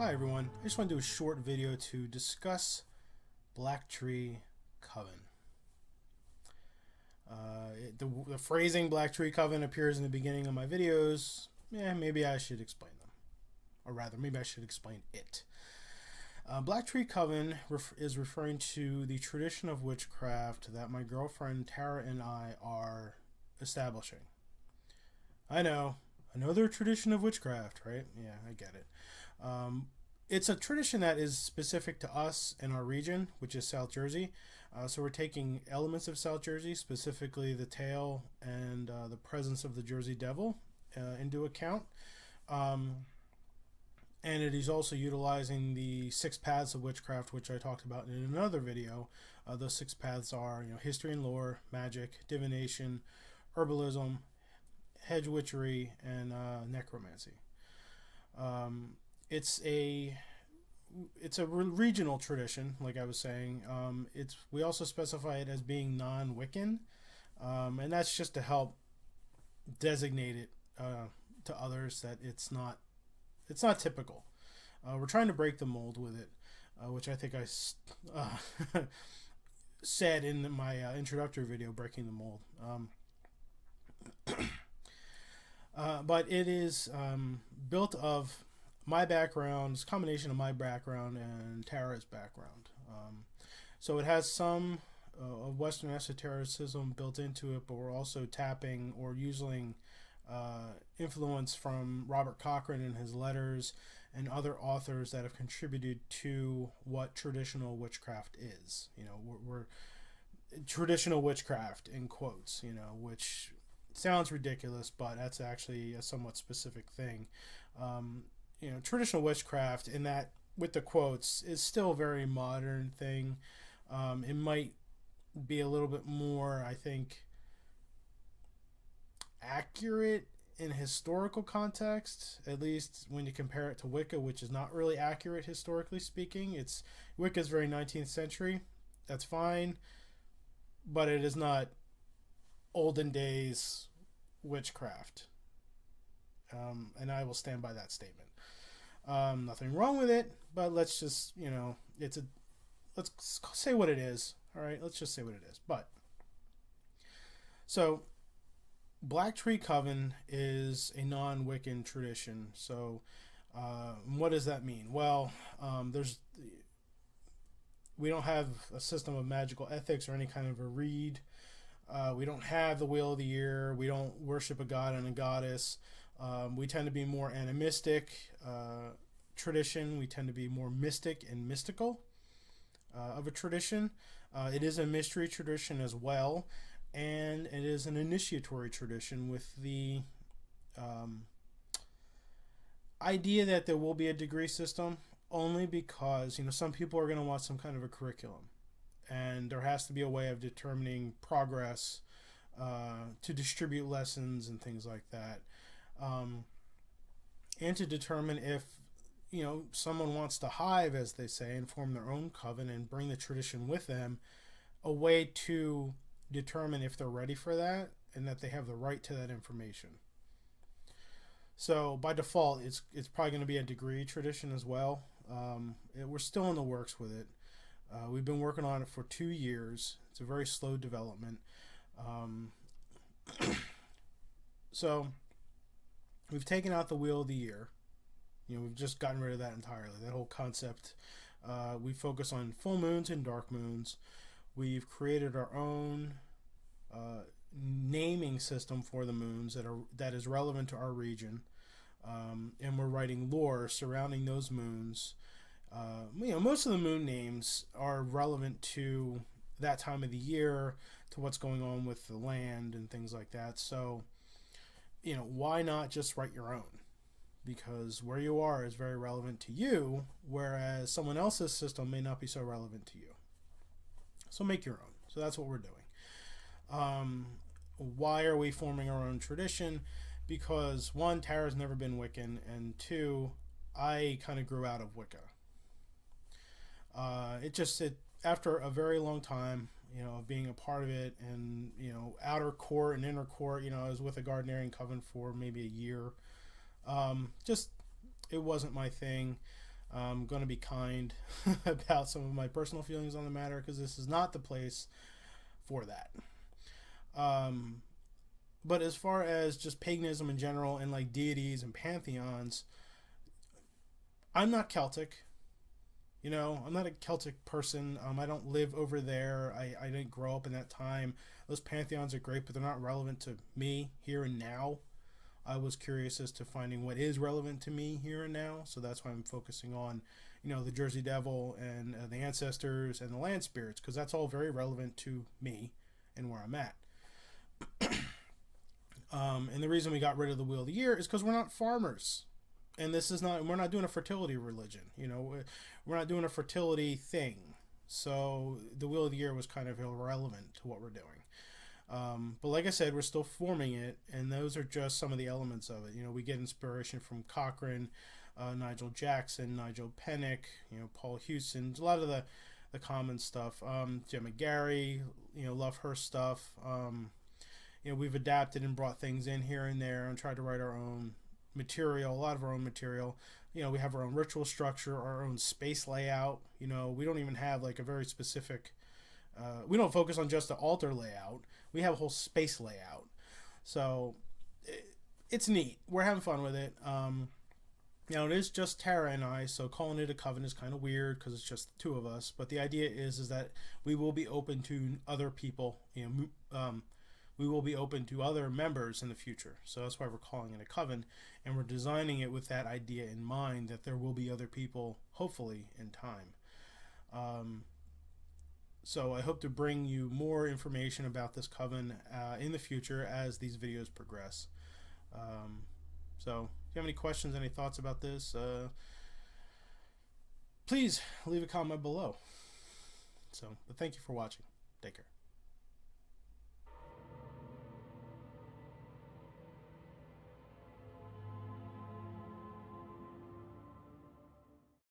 Hi everyone, I just want to do a short video to discuss BlackTree Coven. The phrasing BlackTree Coven appears in the beginning of my videos. Maybe I should explain them. Or rather, maybe I should explain it. BlackTree Coven is referring to the tradition of witchcraft that my girlfriend Tara and I are establishing. I know, another tradition of witchcraft, right? Yeah, I get it. It's a tradition that is specific to us in our region, which is South Jersey. So we're taking elements of South Jersey, specifically the tale and the presence of the Jersey Devil, into account. And it is also utilizing the 6 paths of witchcraft, which I talked about in another video. Those 6 paths are, history and lore, magic, divination, herbalism, hedge witchery, and necromancy. It's a regional tradition, like I was saying. We also specify it as being non-Wiccan, and that's just to help designate it to others that it's not typical. We're trying to break the mold with it, which I think I said in my introductory video, breaking the mold. But it is built of my background. It's a combination of my background and Tara's background. So it has some of Western esotericism built into it, but we're also tapping or using influence from Robert Cochrane and his letters and other authors that have contributed to what traditional witchcraft is. We're traditional witchcraft in quotes, which sounds ridiculous, but that's actually a somewhat specific thing. Traditional witchcraft, in that with the quotes, is still a very modern thing. It might be a little bit more, I think, accurate in historical context, at least when you compare it to Wicca, which is not really accurate historically speaking. Wicca is very 19th century. That's fine, but it is not olden days witchcraft. And I will stand by that statement. Nothing wrong with it, but let's just, let's say what it is. All right, let's just say what it is. So BlackTree Coven is a non-Wiccan tradition. So what does that mean? Well, we don't have a system of magical ethics or any kind of a read. We don't have the wheel of the year. We don't worship a god and a goddess. We tend to be more animistic tradition. We tend to be more mystic and mystical of a tradition. It is a mystery tradition as well, and it is an initiatory tradition with the idea that there will be a degree system, only because some people are going to want some kind of a curriculum, and there has to be a way of determining progress to distribute lessons and things like that. And to determine if someone wants to hive, as they say, and form their own coven and bring the tradition with them, a way to determine if they're ready for that and that they have the right to that information. So by default, it's probably going to be a degree tradition as well. We're still in the works with it. We've been working on it for 2 years. It's a very slow development. So we've taken out the wheel of the year. We've just gotten rid of that entirely. That whole concept. We focus on full moons and dark moons. We've created our own naming system for the moons that is relevant to our region, and we're writing lore surrounding those moons. Most of the moon names are relevant to that time of the year, to what's going on with the land and things like that. So, why not just write your own? Because where you are is very relevant to you, whereas someone else's system may not be so relevant to you. So make your own. So that's what we're doing. Why are we forming our own tradition? Because 1, Tara's never been Wiccan, and 2, I kind of grew out of Wicca. After a very long time, of being a part of it, and outer court and inner court, I was with a Gardnerian coven for maybe a year. It wasn't my thing. I'm going to be kind about some of my personal feelings on the matter, because this is not the place for that. But as far as just paganism in general and like deities and pantheons, I'm not Celtic. You know, I'm not a Celtic person. I don't live over there. I didn't grow up in that time. Those pantheons are great, but they're not relevant to me here and now. I was curious as to finding what is relevant to me here and now, so that's why I'm focusing on, you know, the Jersey Devil and the ancestors and the land spirits, because that's all very relevant to me and where I'm at. And the reason we got rid of the Wheel of the Year is because we're not farmers. And this is not, we're not doing a fertility religion, you know, we're not doing a fertility thing. So the Wheel of the Year was kind of irrelevant to what we're doing. But like I said, we're still forming it, and those are just some of the elements of it. You know, we get inspiration from Cochrane, Nigel Jackson, Nigel Pennick, you know, Paul Houston, a lot of the common stuff. Gemma Gary, you know, love her stuff. You know, we've adapted and brought things in here and there and tried to write our own material, a lot of our own material. You know, we have our own ritual structure, our own space layout. You know, we don't even have like a very specific, we don't focus on just the altar layout. We have a whole space layout. So it's neat. We're having fun with it. You know, it is just Tara and I, so calling it a coven is kind of weird because it's just the two of us. But the idea is that we will be open to other people. You know, we will be open to other members in the future. So that's why we're calling it a coven, and we're designing it with that idea in mind, that there will be other people, hopefully, in time. So I hope to bring you more information about this coven in the future as these videos progress. So if you have any questions, any thoughts about this, please leave a comment below. But thank you for watching. Take care.